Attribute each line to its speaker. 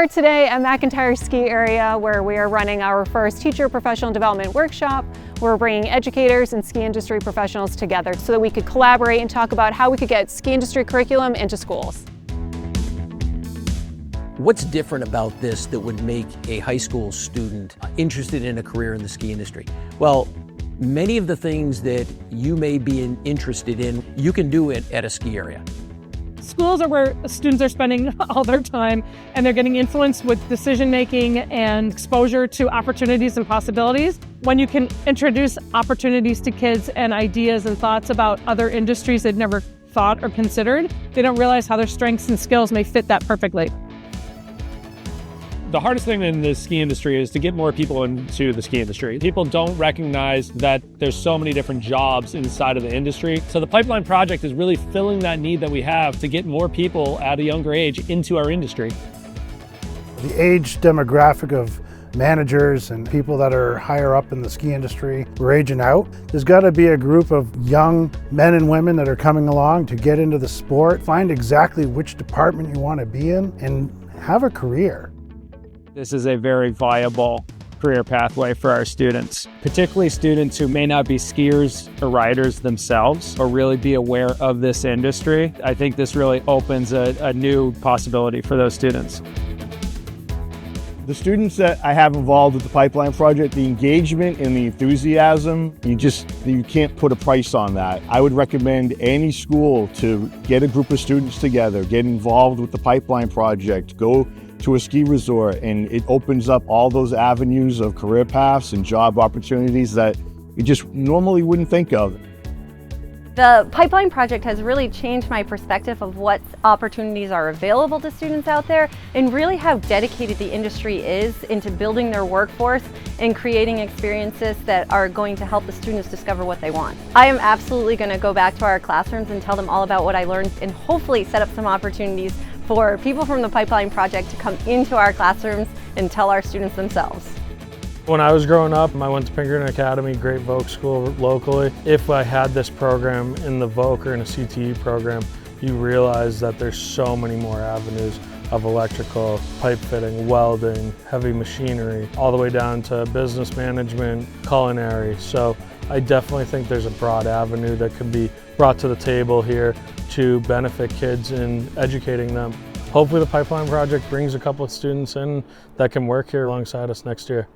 Speaker 1: are today at McIntyre Ski Area, where we are running our first teacher professional development workshop. We're bringing educators and ski industry professionals together so that we could collaborate and talk about how we could get ski industry curriculum into schools.
Speaker 2: What's different about this that would make a high school student interested in a career in the ski industry? Well, many of the things that you may be interested in, you can do it at a ski area.
Speaker 3: Schools are where students are spending all their time, and they're getting influenced with decision making and exposure to opportunities and possibilities. When you can introduce opportunities to kids and ideas and thoughts about other industries they've never thought or considered, they don't realize how their strengths and skills may fit that perfectly.
Speaker 4: The hardest thing in the ski industry is to get more people into the ski industry. People don't recognize that there's so many different jobs inside of the industry. So the Pipeline Project is really filling that need that we have to get more people at a younger age into our industry.
Speaker 5: The age demographic of managers and people that are higher up in the ski industry, we're aging out. There's got to be a group of young men and women that are coming along to get into the sport, find exactly which department you want to be in, and have a career.
Speaker 4: This is a very viable career pathway for our students, particularly students who may not be skiers or riders themselves or really be aware of this industry. I think this really opens a new possibility for those students.
Speaker 6: The students that I have involved with the Pipeline Project, the engagement and the enthusiasm, you can't put a price on that. I would recommend any school to get a group of students together, get involved with the Pipeline Project, go to a ski resort, and it opens up all those avenues of career paths and job opportunities that you just normally wouldn't think of.
Speaker 7: The Pipeline Project has really changed my perspective of what opportunities are available to students out there, and really how dedicated the industry is into building their workforce and creating experiences that are going to help the students discover what they want. I am absolutely going to go back to our classrooms and tell them all about what I learned, and hopefully set up some opportunities for people from the Pipeline Project to come into our classrooms and tell our students themselves.
Speaker 8: When I was growing up, I went to Pinkerton Academy, great Voc school locally. If I had this program in the Voc or in a CTE program, you realize that there's so many more avenues of electrical, pipe fitting, welding, heavy machinery, all the way down to business management, culinary. So I definitely think there's a broad avenue that could be brought to the table here to benefit kids in educating them. Hopefully the Pipeline Project brings a couple of students in that can work here alongside us next year.